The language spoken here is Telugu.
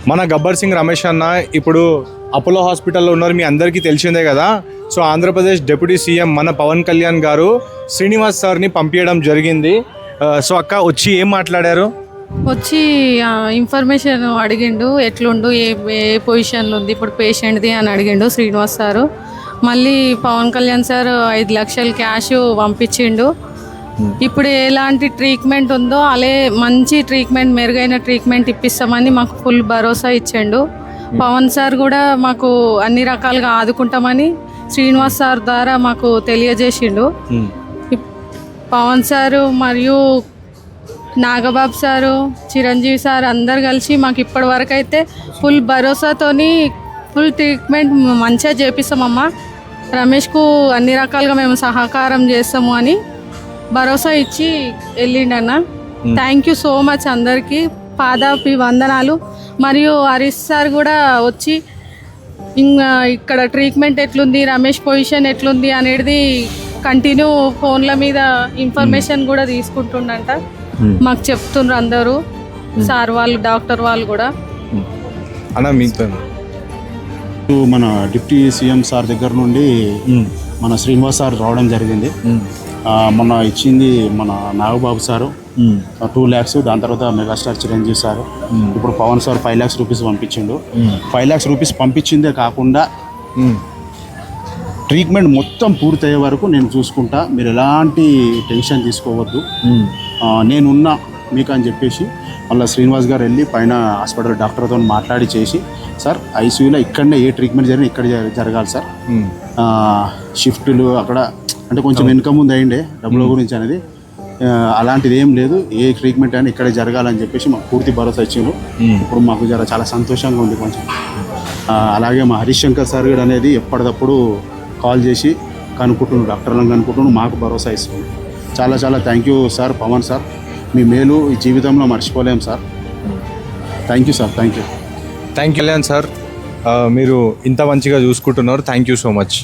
మన గబ్బర్ సింగ్ రమేష్ అన్న ఇప్పుడు అపోలో హాస్పిటల్లో ఉన్నారు, మీ అందరికీ తెలిసిందే కదా. సో ఆంధ్రప్రదేశ్ డిప్యూటీ సీఎం మన పవన్ కళ్యాణ్ గారు శ్రీనివాస్ సార్ని పంపించడం జరిగింది. సో అక్క వచ్చి ఏం మాట్లాడారు? వచ్చి ఇన్ఫర్మేషన్ అడిగిండు, ఎట్లుండు, ఏ పొజిషన్లో ఉంది ఇప్పుడు పేషెంట్ది అని అడిగిండు శ్రీనివాస్ సారు. మళ్ళీ పవన్ కళ్యాణ్ సార్ 5 లక్షలు క్యాష్ పంపించిండు. ఇప్పుడు ఎలాంటి ట్రీట్మెంట్ ఉందో అలే మంచి ట్రీట్మెంట్, మెరుగైన ట్రీట్మెంట్ ఇప్పిస్తామని మాకు ఫుల్ భరోసా ఇచ్చిండు. పవన్ సార్ కూడా మాకు అన్ని రకాలుగా ఆదుకుంటామని శ్రీనివాస్ సార్ ద్వారా మాకు తెలియజేసిండు. పవన్ సారు మరియు నాగబాబు సారు, చిరంజీవి సార్ అందరు కలిసి మాకు ఇప్పటి వరకు అయితే ఫుల్ భరోసాతోని ఫుల్ ట్రీట్మెంట్ మంచిగా చేపిస్తామమ్మా. రమేష్కు అన్ని రకాలుగా మేము సహకారం చేస్తాము అని భరోసా ఇచ్చి వెళ్ళిండన్న. థ్యాంక్ యూ సో మచ్ అందరికీ, పాదాపి వందనాలు. మరియు హరీష్ సార్ కూడా వచ్చి ఇక్కడ ట్రీట్మెంట్ ఎట్లుంది, రమేష్ పొజిషన్ ఎట్లుంది అనేది కంటిన్యూ ఫోన్ల మీద ఇన్ఫర్మేషన్ కూడా తీసుకుంటుండంట. మాకు చెప్తుండ్రు అందరూ, సార్ వాళ్ళు, డాక్టర్ వాళ్ళు కూడా. అన్న మీతో మన డిప్యూటీ సీఎం సార్ దగ్గర నుండి మన శ్రీనివాస్ సార్ రావడం జరిగింది. మొన్న ఇచ్చింది మన నాగబాబు సారు 2 lakhs, దాని తర్వాత మెగాస్టార్ చిరంజీవి సారు. ఇప్పుడు పవన్ సార్ 5 lakhs రూపీస్ పంపించిండు. 5 lakhs రూపీస్ పంపించిందే కాకుండా ట్రీట్మెంట్ మొత్తం పూర్తయ్యే వరకు నేను చూసుకుంటా, మీరు ఎలాంటి టెన్షన్ తీసుకోవద్దు, నేనున్నా మీకు అని చెప్పేసి మళ్ళీ శ్రీనివాస్ గారు వెళ్ళి పైన హాస్పిటల్ డాక్టర్తో మాట్లాడి చేసి, సార్ ఐసీయూలో ఇక్కడనే ఏ ట్రీట్మెంట్ జరిగినా ఇక్కడ జరగాలి సార్, షిఫ్టులు అక్కడ అంటే కొంచెం ఇన్కమ్ ఉంది అయ్యిండే డబ్బుల గురించి అనేది, అలాంటిది ఏం లేదు, ఏ ట్రీట్మెంట్ అయినా ఇక్కడే జరగాలని చెప్పేసి మాకు పూర్తి భరోసా ఇచ్చిండ్రు. ఇప్పుడు మాకు చాలా సంతోషంగా ఉంది కొంచెం. అలాగే మా హరీష్ శంకర్ సార్ కూడా అనేది ఎప్పటికప్పుడు కాల్ చేసి కనుక్కుంటున్నాడు, డాక్టర్లను కనుక్కుంటున్నాడు, మాకు భరోసా ఇస్తుంది. చాలా thank you sir, Pawan sir, మీ మేలు ఈ జీవితంలో మర్చిపోలేం sir. Thank you sir, thank you Kalyan sir, మీరు ఇంత మంచిగా చూసుకుంటున్నారు. Thank you so much.